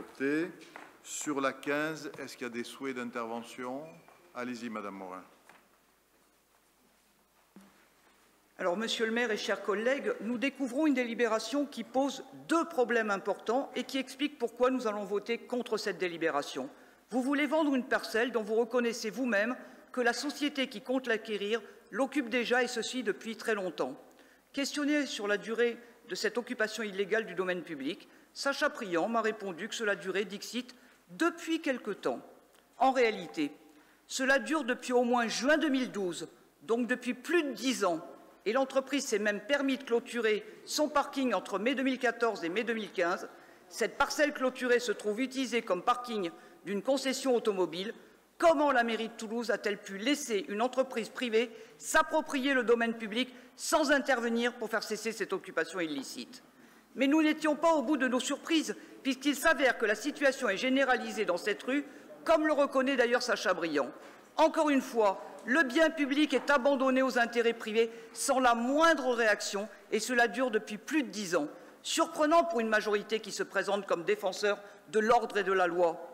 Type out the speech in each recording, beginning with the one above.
adopté. Sur la 15, est-ce qu'il y a des souhaits d'intervention? Allez-y, Madame Morin. Alors, Monsieur le maire et chers collègues, nous découvrons une délibération qui pose deux problèmes importants et qui explique pourquoi nous allons voter contre cette délibération. Vous voulez vendre une parcelle dont vous reconnaissez vous-même que la société qui compte l'acquérir l'occupe déjà, et ceci depuis très longtemps. Questionné sur la durée de cette occupation illégale du domaine public, Sacha Priant m'a répondu que cela durait, dixit, depuis quelque temps. En réalité, cela dure depuis au moins juin 2012, donc depuis plus de 10 ans, et l'entreprise s'est même permis de clôturer son parking entre mai 2014 et mai 2015. Cette parcelle clôturée se trouve utilisée comme parking d'une concession automobile. Comment la mairie de Toulouse a-t-elle pu laisser une entreprise privée s'approprier le domaine public sans intervenir pour faire cesser cette occupation illicite? Mais nous n'étions pas au bout de nos surprises, puisqu'il s'avère que la situation est généralisée dans cette rue, comme le reconnaît d'ailleurs Sacha Priant. Encore une fois, le bien public est abandonné aux intérêts privés sans la moindre réaction, et cela dure depuis plus de 10 ans. Surprenant pour une majorité qui se présente comme défenseur de l'ordre et de la loi.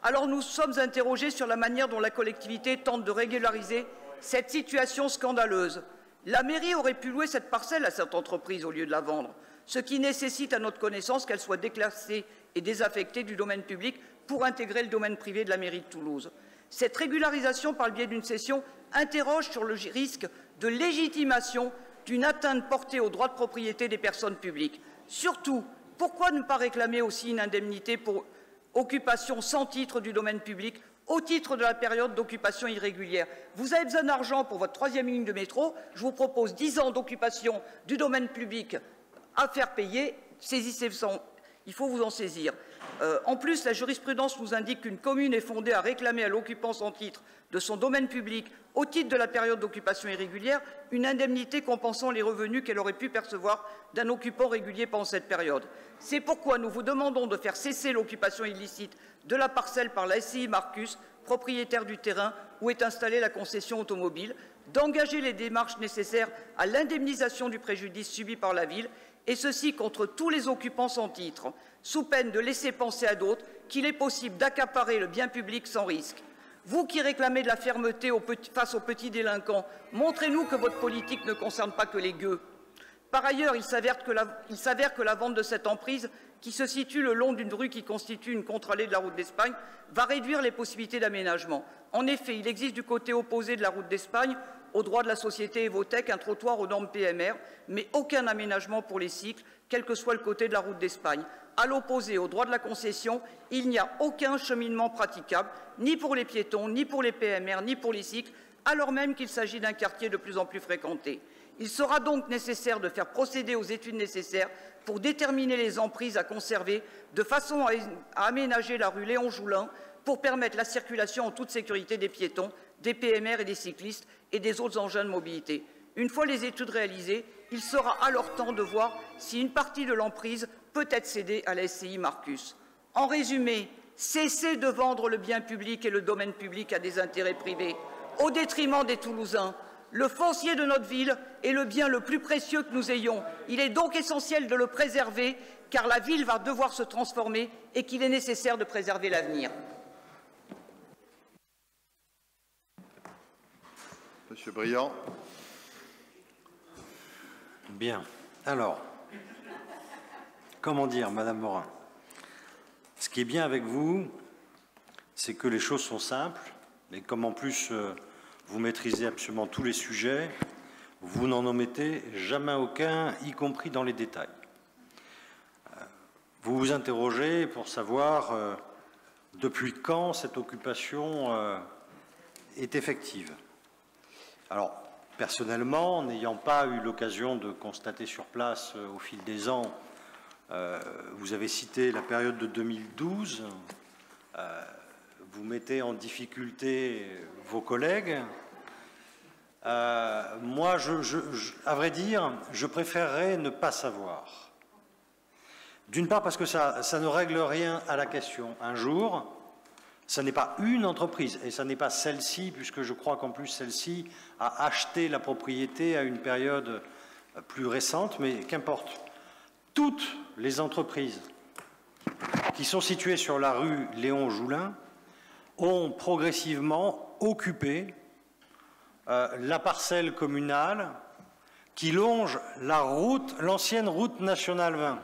Alors nous sommes interrogés sur la manière dont la collectivité tente de régulariser cette situation scandaleuse. La mairie aurait pu louer cette parcelle à cette entreprise au lieu de la vendre, ce qui nécessite à notre connaissance qu'elle soit déclassée et désaffectée du domaine public pour intégrer le domaine privé de la mairie de Toulouse. Cette régularisation par le biais d'une cession interroge sur le risque de légitimation d'une atteinte portée aux droits de propriété des personnes publiques. Surtout, pourquoi ne pas réclamer aussi une indemnité pour occupation sans titre du domaine public au titre de la période d'occupation irrégulière? Vous avez besoin d'argent pour votre 3e ligne de métro, je vous propose 10 ans d'occupation du domaine public à faire payer, il faut vous en saisir. En plus, la jurisprudence nous indique qu'une commune est fondée à réclamer à l'occupant sans titre de son domaine public, au titre de la période d'occupation irrégulière, une indemnité compensant les revenus qu'elle aurait pu percevoir d'un occupant régulier pendant cette période. C'est pourquoi nous vous demandons de faire cesser l'occupation illicite de la parcelle par la SCI Marcus, propriétaire du terrain où est installée la concession automobile, d'engager les démarches nécessaires à l'indemnisation du préjudice subi par la ville, et ceci contre tous les occupants sans titre, sous peine de laisser penser à d'autres qu'il est possible d'accaparer le bien public sans risque. Vous qui réclamez de la fermeté face aux petits délinquants, montrez-nous que votre politique ne concerne pas que les gueux. Par ailleurs, il s'avère que la vente de cette emprise, qui se situe le long d'une rue qui constitue une contre-allée de la route d'Espagne, va réduire les possibilités d'aménagement. En effet, il existe du côté opposé de la route d'Espagne, au droit de la société Evotech, un trottoir aux normes PMR, mais aucun aménagement pour les cycles, quel que soit le côté de la route d'Espagne. À l'opposé, au droit de la concession, il n'y a aucun cheminement praticable, ni pour les piétons, ni pour les PMR, ni pour les cycles, alors même qu'il s'agit d'un quartier de plus en plus fréquenté. Il sera donc nécessaire de faire procéder aux études nécessaires pour déterminer les emprises à conserver, de façon à aménager la rue Léon Joulin pour permettre la circulation en toute sécurité des piétons, des PMR et des cyclistes et des autres engins de mobilité. Une fois les études réalisées, il sera alors temps de voir si une partie de l'emprise peut être cédée à la SCI Marcus. En résumé, cessez de vendre le bien public et le domaine public à des intérêts privés, au détriment des Toulousains. Le foncier de notre ville est le bien le plus précieux que nous ayons. Il est donc essentiel de le préserver, car la ville va devoir se transformer et qu'il est nécessaire de préserver l'avenir. Monsieur Briand. Bien. Alors, comment dire, Madame Morin? Ce qui est bien avec vous, c'est que les choses sont simples, mais comme en plus vous maîtrisez absolument tous les sujets, vous n'en omettez jamais aucun, y compris dans les détails. Vous vous interrogez pour savoir depuis quand cette occupation est effective. Alors, personnellement, n'ayant pas eu l'occasion de constater sur place au fil des ans, vous avez cité la période de 2012, vous mettez en difficulté vos collègues. Moi, à vrai dire, je préférerais ne pas savoir. D'une part parce que ça ne règle rien à la question. Un jour, ça n'est pas une entreprise, et ça n'est pas celle-ci, puisque je crois qu'en plus celle-ci a acheté la propriété à une période plus récente, mais qu'importe. Toutes les entreprises qui sont situés sur la rue Léon Joulin ont progressivement occupé la parcelle communale qui longe l'ancienne route nationale 20.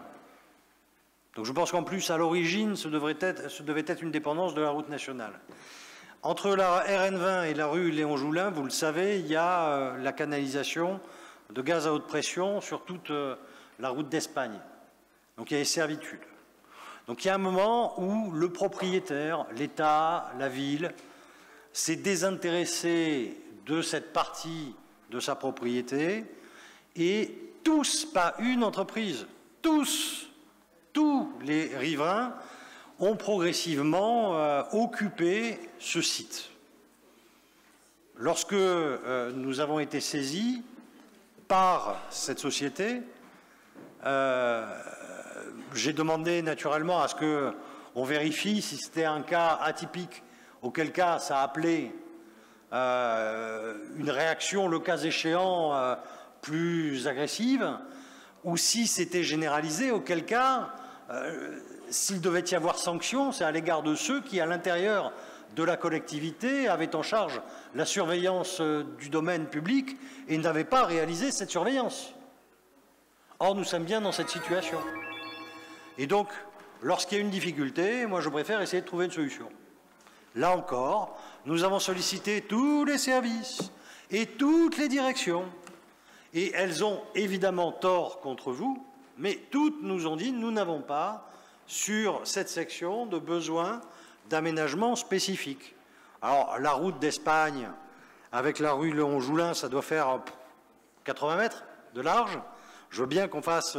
Donc je pense qu'en plus, à l'origine, ce devait être une dépendance de la route nationale. Entre la RN20 et la rue Léon Joulin, vous le savez, il y a la canalisation de gaz à haute pression sur toute la route d'Espagne. Donc il y a des servitudes. Donc il y a un moment où le propriétaire, l'État, la ville, s'est désintéressé de cette partie de sa propriété et tous, pas une entreprise, tous les riverains ont progressivement occupé ce site. Lorsque nous avons été saisis par cette société, j'ai demandé naturellement à ce qu'on vérifie si c'était un cas atypique, auquel cas ça appelait une réaction, le cas échéant, plus agressive, ou si c'était généralisé, auquel cas, s'il devait y avoir sanction, c'est à l'égard de ceux qui, à l'intérieur de la collectivité, avaient en charge la surveillance du domaine public et n'avaient pas réalisé cette surveillance. Or, nous sommes bien dans cette situation. Et donc, lorsqu'il y a une difficulté, moi je préfère essayer de trouver une solution. Là encore, nous avons sollicité tous les services et toutes les directions, et elles ont évidemment tort contre vous, mais toutes nous ont dit nous n'avons pas, sur cette section, de besoin d'aménagement spécifique. Alors, la route d'Espagne, avec la rue Léon Joulin, ça doit faire 80 mètres de large. Je veux bien qu'on fasse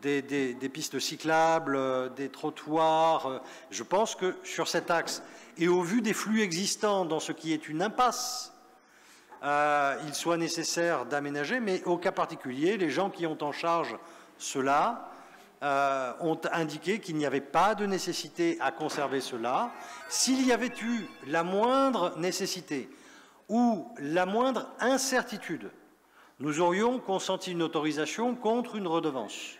des pistes cyclables, des trottoirs. Je pense que sur cet axe, et au vu des flux existants dans ce qui est une impasse, il soit nécessaire d'aménager, mais au cas particulier, les gens qui ont en charge cela ont indiqué qu'il n'y avait pas de nécessité à conserver cela. S'il y avait eu la moindre nécessité ou la moindre incertitude, nous aurions consenti une autorisation contre une redevance.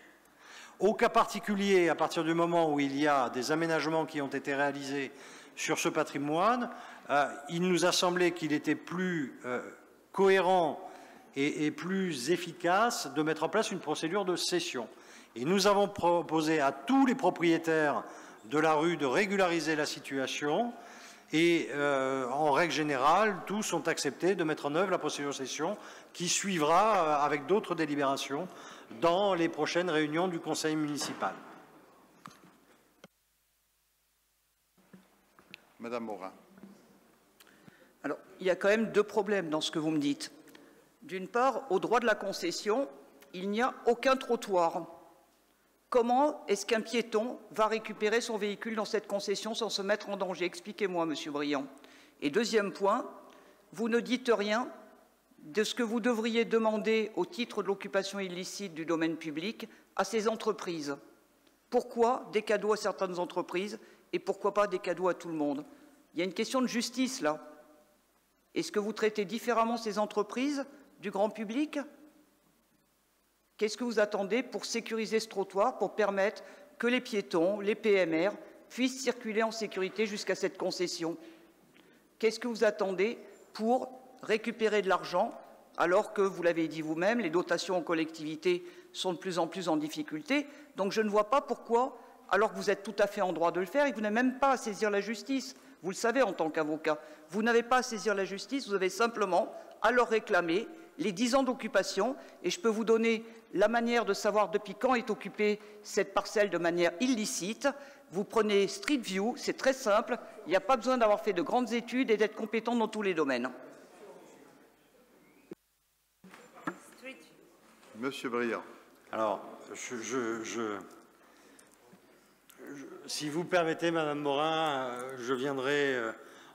Au cas particulier, à partir du moment où il y a des aménagements qui ont été réalisés sur ce patrimoine, il nous a semblé qu'il était plus cohérent et plus efficace de mettre en place une procédure de cession. Et nous avons proposé à tous les propriétaires de la rue de régulariser la situation et en règle générale, tous ont accepté de mettre en œuvre la procédure de cession qui suivra avec d'autres délibérations dans les prochaines réunions du conseil municipal. Madame Morin. Alors, il y a quand même deux problèmes dans ce que vous me dites. D'une part, au droit de la concession, il n'y a aucun trottoir. Comment est-ce qu'un piéton va récupérer son véhicule dans cette concession sans se mettre en danger? Expliquez-moi, Monsieur Briand. Et deuxième point, vous ne dites rien de ce que vous devriez demander au titre de l'occupation illicite du domaine public à ces entreprises. Pourquoi des cadeaux à certaines entreprises et pourquoi pas des cadeaux à tout le monde? Il y a une question de justice, là. Est-ce que vous traitez différemment ces entreprises du grand public? Qu'est-ce que vous attendez pour sécuriser ce trottoir, pour permettre que les piétons, les PMR, puissent circuler en sécurité jusqu'à cette concession? Qu'est-ce que vous attendez pour récupérer de l'argent, alors que, vous l'avez dit vous-même, les dotations aux collectivités sont de plus en plus en difficulté? Donc je ne vois pas pourquoi, alors que vous êtes tout à fait en droit de le faire, et que vous n'avez même pas à saisir la justice. Vous le savez en tant qu'avocat. Vous n'avez pas à saisir la justice, vous avez simplement à leur réclamer les 10 ans d'occupation, et je peux vous donner la manière de savoir depuis quand est occupée cette parcelle de manière illicite. Vous prenez Street View, c'est très simple, il n'y a pas besoin d'avoir fait de grandes études et d'être compétent dans tous les domaines. Monsieur Briand. Alors, si vous permettez, Madame Morin, je viendrai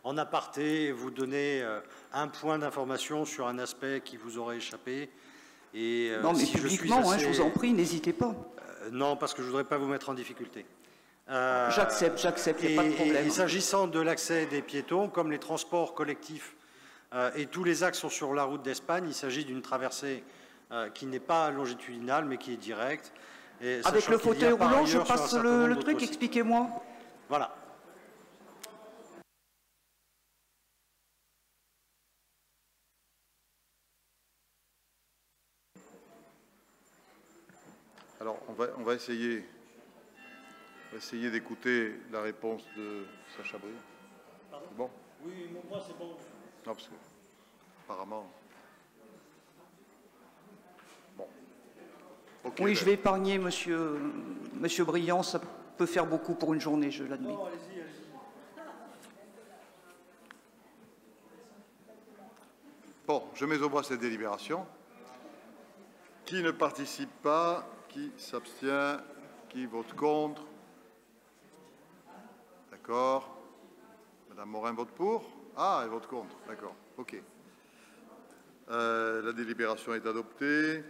en aparté vous donner un point d'information sur un aspect qui vous aurait échappé. Et, non, mais si publiquement, je vous en prie, n'hésitez pas. Non, parce que je ne voudrais pas vous mettre en difficulté. J'accepte, il n'y a pas de problème. Et s'agissant de l'accès des piétons, comme les transports collectifs et tous les axes sont sur la route d'Espagne, il s'agit d'une traversée qui n'est pas longitudinale, mais qui est directe. Et avec le fauteuil roulant, je passe le truc, expliquez-moi. Voilà. Alors, on va essayer d'écouter la réponse de Sacha Briand. C'est bon? Oui, moi c'est bon. Non, parce que, apparemment... Bon. Ok, Oui, ben, je vais épargner Monsieur Briand, ça peut faire beaucoup pour une journée, je l'admets. Non, allez-y, allez-y. Bon, je mets au voie cette délibération. Qui ne participe pas? Qui s'abstient? Qui vote contre? D'accord. Madame Morin vote pour? Ah, elle vote contre. D'accord. OK. La délibération est adoptée.